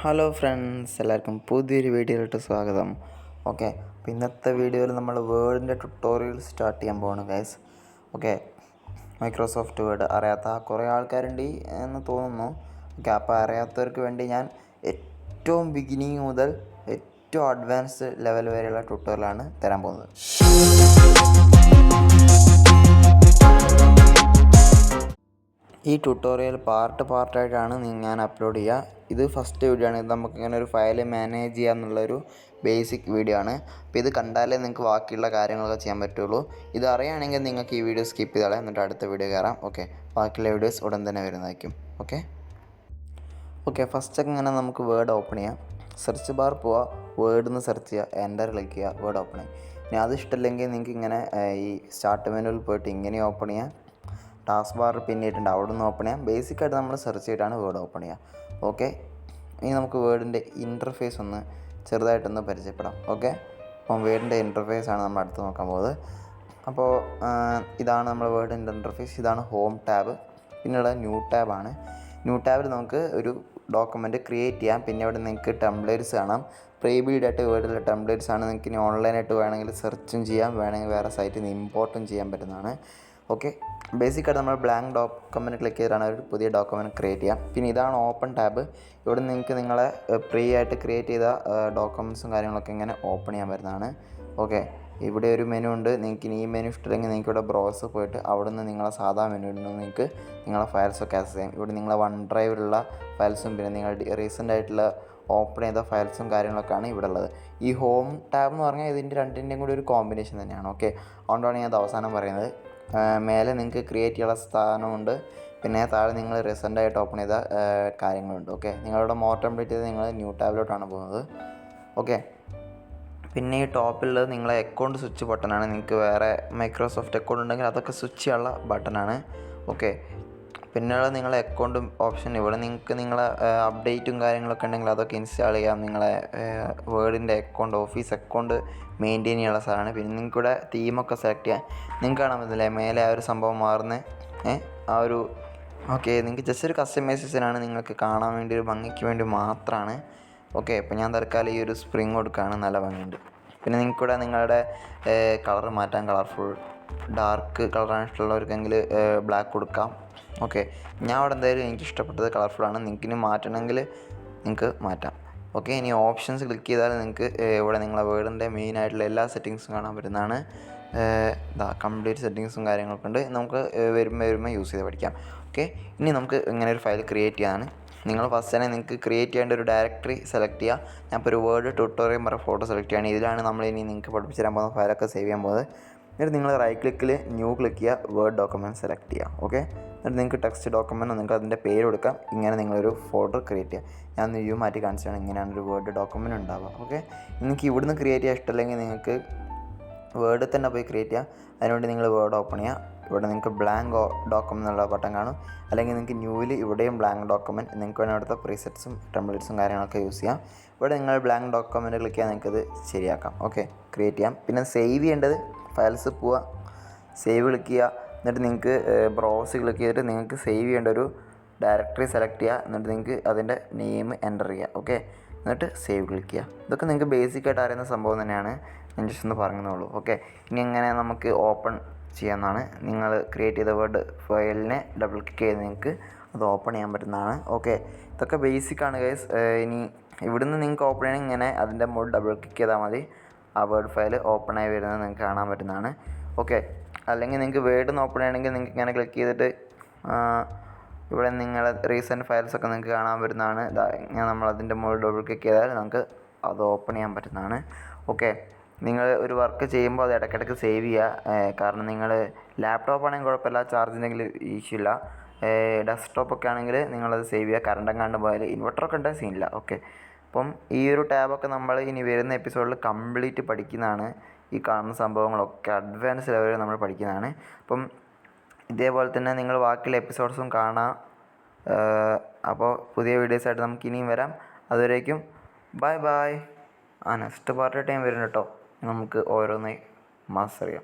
Hello friends, എല്ലാവർക്കും പുതിയൊരു വീഡിയോയിലോട്ട് സ്വാഗതം. ഓക്കെ, അപ്പോൾ ഇന്നത്തെ വീഡിയോയിൽ നമ്മൾ വേർഡിൻ്റെ ട്യൂട്ടോറിയൽ സ്റ്റാർട്ട് ചെയ്യാൻ പോവാണ് ഗൈസ്. ഓക്കെ, മൈക്രോസോഫ്റ്റ് വേർഡ് അറിയാത്ത കുറേ ആൾക്കാരുണ്ട് എന്ന് തോന്നുന്നു. ഓക്കെ, അപ്പോൾ അറിയാത്തവർക്ക് വേണ്ടി ഞാൻ ഏറ്റവും ബിഗിനിങ് മുതൽ ഏറ്റവും അഡ്വാൻസ്ഡ് ലെവൽ വരെയുള്ള ട്യൂട്ടോറിയലാണ് തരാൻ പോകുന്നത്. ഈ ട്യൂട്ടോറിയൽ പാർട്ടായിട്ടാണ് ഞാൻ അപ്ലോഡ് ചെയ്യുക. ഇത് ഫസ്റ്റ് വീഡിയോ ആണ്. ഇത് നമുക്കിങ്ങനെ ഒരു ഫയൽ മാനേജ് ചെയ്യുക എന്നുള്ളൊരു ബേസിക് വീഡിയോ ആണ്. അപ്പോൾ ഇത് കണ്ടാലേ നിങ്ങൾക്ക് ബാക്കിയുള്ള കാര്യങ്ങളൊക്കെ ചെയ്യാൻ പറ്റുള്ളൂ. ഇത് അറിയുകയാണെങ്കിൽ നിങ്ങൾക്ക് ഈ വീഡിയോ സ്കിപ്പ് ചെയ്താലേ എന്നിട്ട് അടുത്ത വീഡിയോ കയറാം. ഓക്കെ, ബാക്കിയുള്ള വീഡിയോസ് ഉടൻ തന്നെ വരുന്നതായിരിക്കും. ഓക്കെ, ഫസ്റ്റൊക്കെ ഇങ്ങനെ നമുക്ക് വേർഡ് ഓപ്പൺ ചെയ്യാം. സെർച്ച് ബാർ പോവുക, വേർഡ് എന്ന് സെർച്ച് ചെയ്യുക, എൻ്റർ ക്ലിക്ക് ചെയ്യുക, വേർഡ് ഓപ്പൺ ചെയ്യും. ഇനി അത് ഇഷ്ടമില്ലെങ്കിൽ നിങ്ങൾക്ക് ഇങ്ങനെ ഈ സ്റ്റാർട്ട് മെനുവിൽ പോയിട്ട് ഇങ്ങനെ ഓപ്പൺ ചെയ്യാം. ടാസ്ക് ബാർ പിന്നിട്ടുണ്ട്, അവിടെ നിന്ന് ഓപ്പൺ ചെയ്യാം. ബേസിക്കായിട്ട് നമ്മൾ സെർച്ച് ചെയ്തിട്ടാണ് വേർഡ് ഓപ്പൺ ചെയ്യുക. ഓക്കെ, ഇനി നമുക്ക് വേർഡിൻ്റെ ഇൻ്റർഫേസ് ഒന്ന് ചെറുതായിട്ടൊന്ന് പരിചയപ്പെടാം. ഓക്കെ, അപ്പം വേർഡിൻ്റെ ഇൻ്റർഫേസാണ് നമ്മൾ അടുത്ത് നോക്കാൻ പോകുന്നത്. അപ്പോൾ ഇതാണ് നമ്മൾ വേർഡിൻ്റെ ഇൻ്റർഫേസ്. ഇതാണ് ഹോം ടാബ്. പിന്നെയുള്ള ന്യൂ ടാബാണ്. ന്യൂ ടാബിൽ നമുക്ക് ഒരു ഡോക്യുമെൻറ്റ് ക്രിയേറ്റ് ചെയ്യാം. പിന്നെ ഇവിടെ നിങ്ങൾക്ക് ടെംപ്ലേറ്റ്സ് കാണാം. പ്രീബിൽഡായിട്ട് വേർഡിലെ ടെംപ്ലേറ്റ്സ് ആണ്. നിങ്ങൾക്ക് ഇനി ഓൺലൈനായിട്ട് വേണമെങ്കിൽ സെർച്ചും ചെയ്യാം, വേണമെങ്കിൽ വേറെ സൈറ്റിൽ നിന്ന് ഇമ്പോർട്ടും ചെയ്യാൻ പറ്റുന്നതാണ്. ഓക്കെ, ബേസിക്കായിട്ട് നമ്മൾ ബ്ലാങ്ക് ഡോക്യുമെൻറ്റ് ക്ലിക്ക് ചെയ്തിട്ടാണ് ഒരു പുതിയ ഡോക്യുമെൻറ്റ് ക്രിയേറ്റ് ചെയ്യാം. പിന്നെ ഇതാണ് ഓപ്പൺ ടാബ്. ഇവിടെ നിങ്ങൾക്ക് നിങ്ങളെ ഫ്രീ ആയിട്ട് ക്രിയേറ്റ് ചെയ്ത ഡോക്യുമെൻറ്റ്സും കാര്യങ്ങളൊക്കെ ഇങ്ങനെ ഓപ്പൺ ചെയ്യാൻ പറ്റുന്നതാണ്. ഓക്കെ, ഇവിടെ ഒരു മെനു ഉണ്ട്. നിങ്ങൾക്ക് ഈ മെനു ഇഷ്ടമില്ലെങ്കിൽ നിങ്ങൾക്ക് ഇവിടെ ബ്രൗസർ പോയിട്ട് അവിടെ നിന്ന് നിങ്ങളെ സാധാ മെനുവിൽ നിന്ന് നിങ്ങൾക്ക് നിങ്ങളെ ഫയൽസൊക്കെ ആക്സസ് ചെയ്യാം. ഇവിടെ നിങ്ങളെ വൺ ഡ്രൈവിലുള്ള ഫയൽസും പിന്നെ നിങ്ങളുടെ റീസെൻ്റ് ആയിട്ടുള്ള ഓപ്പൺ ചെയ്ത ഫയൽസും കാര്യങ്ങളൊക്കെയാണ് ഇവിടെ ഉള്ളത്. ഈ ഹോം ടാബ് എന്ന് പറഞ്ഞാൽ ഇതിൻ്റെ രണ്ടിൻ്റെയും കൂടി ഒരു കോമ്പിനേഷൻ തന്നെയാണ്. ഓക്കെ, അതുകൊണ്ടാണ് ഞാൻ അത് അവസാനം പറയുന്നത്. മേലെ നിങ്ങൾക്ക് ക്രിയേറ്റ് ചെയ്യാനുള്ള സ്ഥാനമുണ്ട്. പിന്നെ താഴെ നിങ്ങൾ റീസെൻ്റായിട്ട് ഓപ്പൺ ചെയ്ത കാര്യങ്ങളുണ്ട്. ഓക്കെ, നിങ്ങളുടെ മോർ ടെംപ്ലേറ്റ് ചെയ്ത് നിങ്ങൾ ന്യൂ ടാബിലോട്ടാണ് പോകുന്നത്. ഓക്കെ, പിന്നെ ഈ ടോപ്പിലുള്ളത് നിങ്ങളെ അക്കൗണ്ട് സ്വിച്ച് ബട്ടണാണ്. നിങ്ങൾക്ക് വേറെ മൈക്രോസോഫ്റ്റ് അക്കൗണ്ട് ഉണ്ടെങ്കിൽ അതൊക്കെ സ്വിച്ച് ചെയ്യാനുള്ള ബട്ടണാണ്. ഓക്കെ, പിന്നെയുള്ള നിങ്ങളെ അക്കൗണ്ട് ഓപ്ഷൻ. ഇവിടെ നിങ്ങൾക്ക് നിങ്ങളെ അപ്ഡേറ്റും കാര്യങ്ങളൊക്കെ ഉണ്ടെങ്കിൽ അതൊക്കെ ഇൻസ്റ്റാൾ ചെയ്യാം. നിങ്ങളെ വേർഡിൻ്റെ അക്കൗണ്ട്, ഓഫീസ് അക്കൗണ്ട് മെയിൻറ്റെയിൻ ചെയ്യാനുള്ള സാധനമാണ്. പിന്നെ നിങ്ങൾക്കിവിടെ തീമൊക്കെ സെലക്ട് ചെയ്യാം. നിങ്ങൾക്ക് കാണാൻ പറ്റില്ലേ മേലെ ആ ഒരു സംഭവം മാറുന്നത്, ആ ഒരു ഓക്കെ, നിങ്ങൾക്ക് ജസ്റ്റ് ഒരു കസ്റ്റമൈസേഷനാണ്, നിങ്ങൾക്ക് കാണാൻ വേണ്ടി ഒരു ഭംഗിക്ക് വേണ്ടി മാത്രമാണ്. ഓക്കെ, ഇപ്പോൾ ഞാൻ തൽക്കാലം ഈ ഒരു സ്പ്രിങ് കൊടുക്കുകയാണ്, നല്ല ഭംഗിയുണ്ട്. പിന്നെ നിങ്ങൾക്കിവിടെ നിങ്ങളുടെ കളർ മാറ്റാം. കളർഫുൾ ഡാർക്ക് കളറാണ് ഇഷ്ടമുള്ളവർക്കെങ്കിൽ ബ്ലാക്ക് കൊടുക്കാം. ഓക്കെ, ഞാൻ അവിടെ എന്തായാലും എനിക്ക് ഇഷ്ടപ്പെട്ടത് കളർഫുള്ളാണ്. നിങ്ങൾക്ക് ഇനി മാറ്റണമെങ്കിൽ നിങ്ങൾക്ക് മാറ്റാം. ഓക്കെ, ഇനി ഓപ്ഷൻസ് ക്ലിക്ക് ചെയ്താൽ നിങ്ങൾക്ക് ഇവിടെ നിങ്ങളെ വേർഡിൻ്റെ മെയിനായിട്ടുള്ള എല്ലാ സെറ്റിങ്സും കാണാൻ പറ്റുന്നതാണ്. കംപ്ലീറ്റ് സെറ്റിങ്സും കാര്യങ്ങളൊക്കെ ഉണ്ട്. നമുക്ക് വരുമ്പോൾ യൂസ് ചെയ്ത് പഠിക്കാം. ഓക്കെ, ഇനി നമുക്ക് ഇങ്ങനെ ഒരു ഫയൽ ക്രിയേറ്റ് ചെയ്യാനാണ്. നിങ്ങൾ ഫസ്റ്റ് തന്നെ നിങ്ങൾക്ക് ക്രിയേറ്റ് ചെയ്യേണ്ട ഒരു ഡയറക്ടറി സെലക്ട് ചെയ്യുക. ഞാൻ ഇപ്പോൾ ഒരു വേർഡ് ട്യൂട്ടോറിയൽ പറഞ്ഞ ഫോട്ടോ സെലക്ട് ചെയ്യുകയാണ്. ഇതിലാണ് നമ്മൾ ഇനി നിങ്ങൾക്ക് പഠിപ്പിച്ച് തരാൻ പോകുന്ന ഫയലൊക്കെ സേവ് ചെയ്യാൻ പോകുന്നത്. എന്നിട്ട് നിങ്ങൾ റൈറ്റ് ക്ലിക്കിൽ ന്യൂ ക്ലിക്ക് ചെയ്യുക, വേർഡ് ഡോക്യുമെൻറ്റ് സെലക്ട് ചെയ്യുക. ഓക്കെ, എന്നിട്ട് നിങ്ങൾക്ക് ടെക്സ്റ്റ് ഡോക്യുമെൻറ്റ് നിങ്ങൾക്ക് അതിൻ്റെ പേര് കൊടുക്കാം. ഇങ്ങനെ നിങ്ങളൊരു ഫോൾഡർ ക്രിയേറ്റ് ചെയ്യുക. ഞാൻ വ്യൂ മാറ്റി കാണിച്ചാണ് ഇങ്ങനെയാണ് ഒരു വേർഡ് ഡോക്യുമെൻറ്റ് ഉണ്ടാവുക. ഓക്കെ, നിങ്ങൾക്ക് ഇവിടുന്ന് ക്രിയേറ്റ് ചെയ്യാൻ ഇഷ്ടമല്ലെങ്കിൽ നിങ്ങൾക്ക് വേർഡിൽ തന്നെ പോയി ക്രിയേറ്റ് ചെയ്യാം. അതിനുവേണ്ടി നിങ്ങൾ വേർഡ് ഓപ്പൺ ചെയ്യുക. ഇവിടെ നിങ്ങൾക്ക് ബ്ലാങ്ക് ഡോക്യുമെൻ്റ് എന്നുള്ള ബട്ടൺ കാണും. അല്ലെങ്കിൽ നിങ്ങൾക്ക് ന്യൂവിൽ ഇവിടെയും ബ്ലാങ്ക് ഡോക്യുമെൻറ്റ്, നിങ്ങൾക്ക് വേണമെങ്കിൽ അവിടുത്തെ പ്രീസെറ്റ്സും ടെംപ്ലേറ്റ്സും കാര്യങ്ങളൊക്കെ യൂസ് ചെയ്യാം. ഇവിടെ നിങ്ങൾ ബ്ലാങ്ക് ഡോക്യുമെൻറ്റ് ക്ലിക്ക് ചെയ്യാൻ നിങ്ങൾക്കത് ശരിയാക്കാം. ഓക്കെ, ക്രിയേറ്റ് ചെയ്യാം. പിന്നെ സേവ് ചെയ്യേണ്ടത് ഫയൽസ് പോവുക, സേവ് ക്ലിക്ക് ചെയ്യുക. എന്നിട്ട് നിങ്ങൾക്ക് ബ്രൗസ് ക്ലിക്ക് ചെയ്തിട്ട് നിങ്ങൾക്ക് സേവ് ചെയ്യേണ്ട ഒരു ഡയറക്ടറി സെലക്ട് ചെയ്യുക. എന്നിട്ട് നിങ്ങൾക്ക് അതിൻ്റെ നെയിം എൻ്റർ ചെയ്യുക. ഓക്കെ, എന്നിട്ട് സേവ് ക്ലിക്ക് ചെയ്യുക. ഇതൊക്കെ നിങ്ങൾക്ക് ബേസിക്കായിട്ട് അറിയുന്ന സംഭവം തന്നെയാണ്, ഞാൻ ജസ്റ്റ് ഒന്ന് പറഞ്ഞതേ. ഓക്കെ, ഇനി എങ്ങനെ നമുക്ക് ഓപ്പൺ ചെയ്യാമെന്നാണ്. നിങ്ങൾ ക്രിയേറ്റ് ചെയ്ത വേർഡ് ഫയലിനെ ഡബിൾ ക്ലിക്ക് ചെയ്ത് നിങ്ങൾക്ക് അത് ഓപ്പൺ ചെയ്യാൻ പറ്റുന്നതാണ്. ഓക്കെ, ഇതൊക്കെ ബേസിക്കാണ് ഗൈസ്. ഇനി ഇവിടുന്ന് നിങ്ങൾക്ക് ഓപ്പൺ ചെയ്യണമെങ്കിൽ ഇങ്ങനെ അതിൻ്റെ മുകളിൽ ഡബിൾ ക്ലിക്ക് ചെയ്താൽ മതി. ആ വേർഡ് ഫയൽ ഓപ്പണായി വരുന്നത് നിങ്ങൾക്ക് കാണാൻ പറ്റുന്നതാണ്. ഓക്കെ, അല്ലെങ്കിൽ നിങ്ങൾക്ക് വേർഡ് ഒന്ന് ഓപ്പൺ ചെയ്യണമെങ്കിൽ നിങ്ങൾക്ക് ഇങ്ങനെ ക്ലിക്ക് ചെയ്തിട്ട് ഇവിടെ നിങ്ങളെ റീസെൻറ്റ് ഫയൽസൊക്കെ നിങ്ങൾക്ക് കാണാൻ പറ്റുന്നതാണ്. ഇങ്ങനെ നമ്മൾ അതിൻ്റെ മുകളിൽ ഡബിൾ ക്ലിക്ക് ചെയ്താൽ നമുക്ക് അത് ഓപ്പൺ ചെയ്യാൻ പറ്റുന്നതാണ്. ഓക്കെ, നിങ്ങൾ ഒരു വർക്ക് ചെയ്യുമ്പോൾ അത് ഇടയ്ക്കിടയ്ക്ക് സേവ് ചെയ്യുക. കാരണം നിങ്ങൾ ലാപ്ടോപ്പ് ആണെങ്കിൽ കുഴപ്പമില്ല, ചാർജിനെങ്കിൽ ഇഷ്യൂ ഇല്ല. ഡെസ്ക്ടോപ്പൊക്കെ ആണെങ്കിൽ നിങ്ങളത് സേവ് ചെയ്യുക. കറണ്ടെങ്ങാണ്ട് പോയാൽ ഇൻവെർട്ടറൊക്കെ ഉണ്ടെങ്കിൽ സീനില്ല. ഓക്കെ, അപ്പം ഈ ഒരു ടാബൊക്കെ നമ്മൾ ഇനി വരുന്ന എപ്പിസോഡിൽ കംപ്ലീറ്റ് പഠിക്കുന്നതാണ്. ഈ കാണുന്ന സംഭവങ്ങളൊക്കെ അഡ്വാൻസ് ലെവലിൽ നമ്മൾ പഠിക്കുന്നതാണ്. അപ്പം ഇതേപോലെ തന്നെ നിങ്ങൾ ബാക്കിയുള്ള എപ്പിസോഡ്സും കാണാം. അപ്പോൾ പുതിയ വീഡിയോസായിട്ട് നമുക്ക് ഇനിയും വരാം. അതുവരേക്കും ബൈ. നെക്സ്റ്റ് പാർട്ട് ടൈം വരും കേട്ടോ. നമുക്ക് ഓരോന്നായി മാസ്റ്റർ ചെയ്യാം.